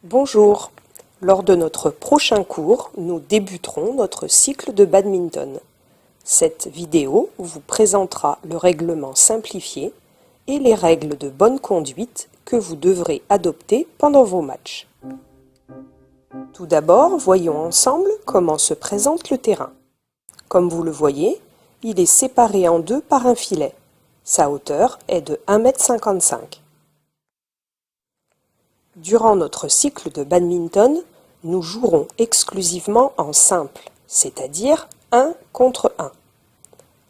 Bonjour, lors de notre prochain cours, nous débuterons notre cycle de badminton. Cette vidéo vous présentera le règlement simplifié et les règles de bonne conduite que vous devrez adopter pendant vos matchs. Tout d'abord, voyons ensemble comment se présente le terrain. Comme vous le voyez, il est séparé en deux par un filet. Sa hauteur est de 1,55 m. Durant notre cycle de badminton, nous jouerons exclusivement en simple, c'est-à-dire 1 contre 1.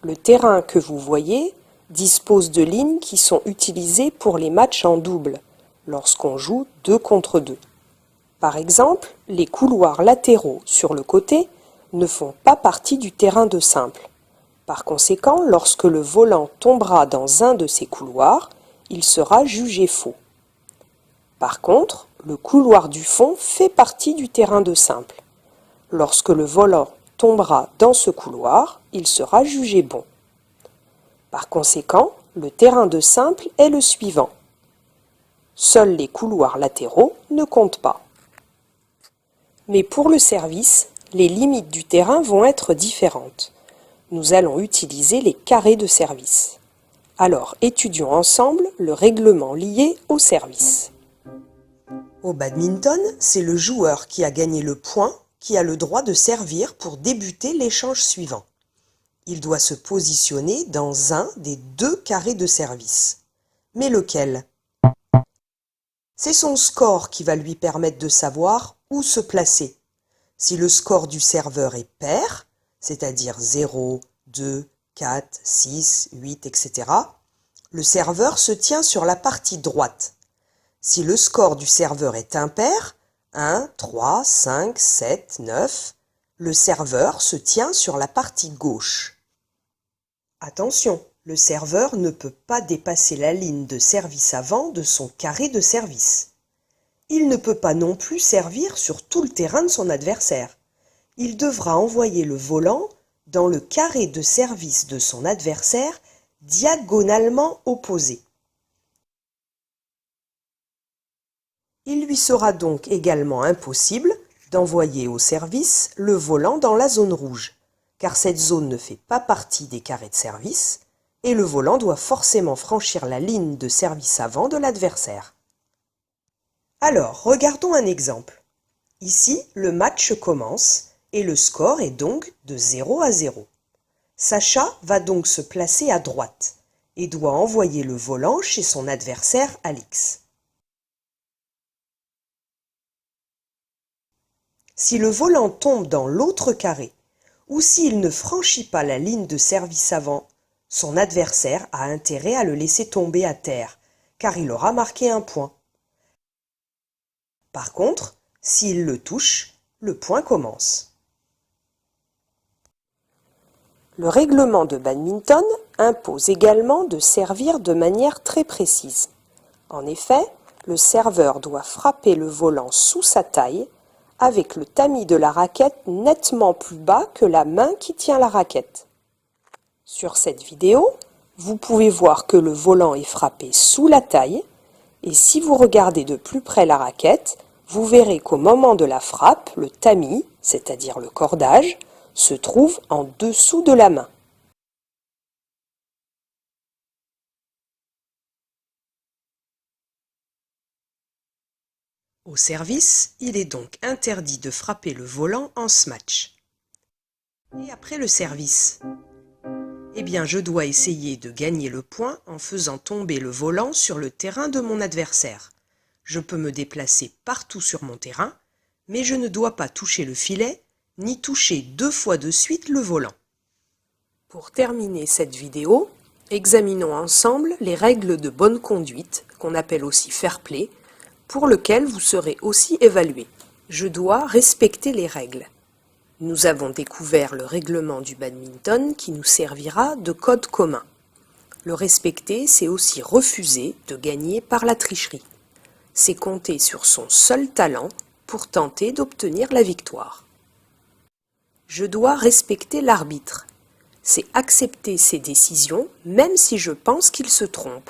Le terrain que vous voyez dispose de lignes qui sont utilisées pour les matchs en double, lorsqu'on joue 2 contre 2. Par exemple, les couloirs latéraux sur le côté ne font pas partie du terrain de simple. Par conséquent, lorsque le volant tombera dans un de ces couloirs, il sera jugé faux. Par contre, le couloir du fond fait partie du terrain de simple. Lorsque le volant tombera dans ce couloir, il sera jugé bon. Par conséquent, le terrain de simple est le suivant. Seuls les couloirs latéraux ne comptent pas. Mais pour le service, les limites du terrain vont être différentes. Nous allons utiliser les carrés de service. Alors, étudions ensemble le règlement lié au service. Au badminton, c'est le joueur qui a gagné le point qui a le droit de servir pour débuter l'échange suivant. Il doit se positionner dans un des deux carrés de service. Mais lequel? C'est son score qui va lui permettre de savoir où se placer. Si le score du serveur est pair, c'est-à-dire 0, 2, 4, 6, 8, etc., le serveur se tient sur la partie droite. Si le score du serveur est impair, 1, 3, 5, 7, 9, le serveur se tient sur la partie gauche. Attention, le serveur ne peut pas dépasser la ligne de service avant de son carré de service. Il ne peut pas non plus servir sur tout le terrain de son adversaire. Il devra envoyer le volant dans le carré de service de son adversaire diagonalement opposé. Il lui sera donc également impossible d'envoyer au service le volant dans la zone rouge, car cette zone ne fait pas partie des carrés de service, et le volant doit forcément franchir la ligne de service avant de l'adversaire. Alors, regardons un exemple. Ici, le match commence, et le score est donc de 0 à 0. Sacha va donc se placer à droite, et doit envoyer le volant chez son adversaire Alix. Si le volant tombe dans l'autre carré, ou s'il ne franchit pas la ligne de service avant, son adversaire a intérêt à le laisser tomber à terre, car il aura marqué un point. Par contre, s'il le touche, le point commence. Le règlement de badminton impose également de servir de manière très précise. En effet, le serveur doit frapper le volant sous sa taille, avec le tamis de la raquette nettement plus bas que la main qui tient la raquette. Sur cette vidéo, vous pouvez voir que le volant est frappé sous la taille, et si vous regardez de plus près la raquette, vous verrez qu'au moment de la frappe, le tamis, c'est-à-dire le cordage, se trouve en dessous de la main. Au service, il est donc interdit de frapper le volant en smash. Et après le service? Eh bien, je dois essayer de gagner le point en faisant tomber le volant sur le terrain de mon adversaire. Je peux me déplacer partout sur mon terrain, mais je ne dois pas toucher le filet, ni toucher 2 fois de suite le volant. Pour terminer cette vidéo, examinons ensemble les règles de bonne conduite, qu'on appelle aussi fair play, pour lequel vous serez aussi évalué. Je dois respecter les règles. Nous avons découvert le règlement du badminton qui nous servira de code commun. Le respecter, c'est aussi refuser de gagner par la tricherie. C'est compter sur son seul talent pour tenter d'obtenir la victoire. Je dois respecter l'arbitre. C'est accepter ses décisions, même si je pense qu'il se trompe.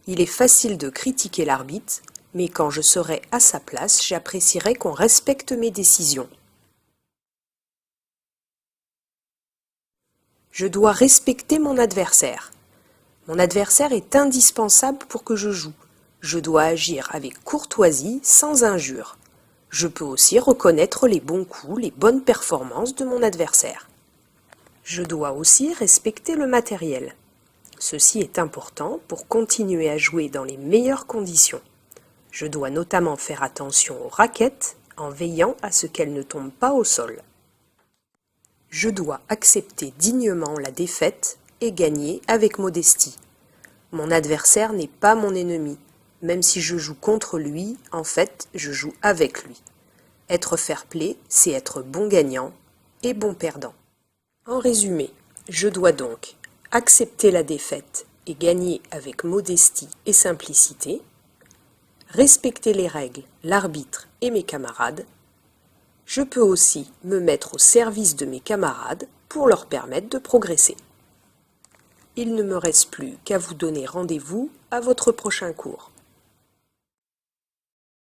Il est facile de critiquer l'arbitre, Mais quand je serai à sa place, j'apprécierai qu'on respecte mes décisions. Je dois respecter mon adversaire. Mon adversaire est indispensable pour que je joue. Je dois agir avec courtoisie, sans injure. Je peux aussi reconnaître les bons coups, les bonnes performances de mon adversaire. Je dois aussi respecter le matériel. Ceci est important pour continuer à jouer dans les meilleures conditions. Je dois notamment faire attention aux raquettes en veillant à ce qu'elles ne tombent pas au sol. Je dois accepter dignement la défaite et gagner avec modestie. Mon adversaire n'est pas mon ennemi. Même si je joue contre lui, en fait, je joue avec lui. Être fair-play, c'est être bon gagnant et bon perdant. En résumé, je dois donc accepter la défaite et gagner avec modestie et simplicité, respecter les règles, l'arbitre et mes camarades. Je peux aussi me mettre au service de mes camarades pour leur permettre de progresser. Il ne me reste plus qu'à vous donner rendez-vous à votre prochain cours.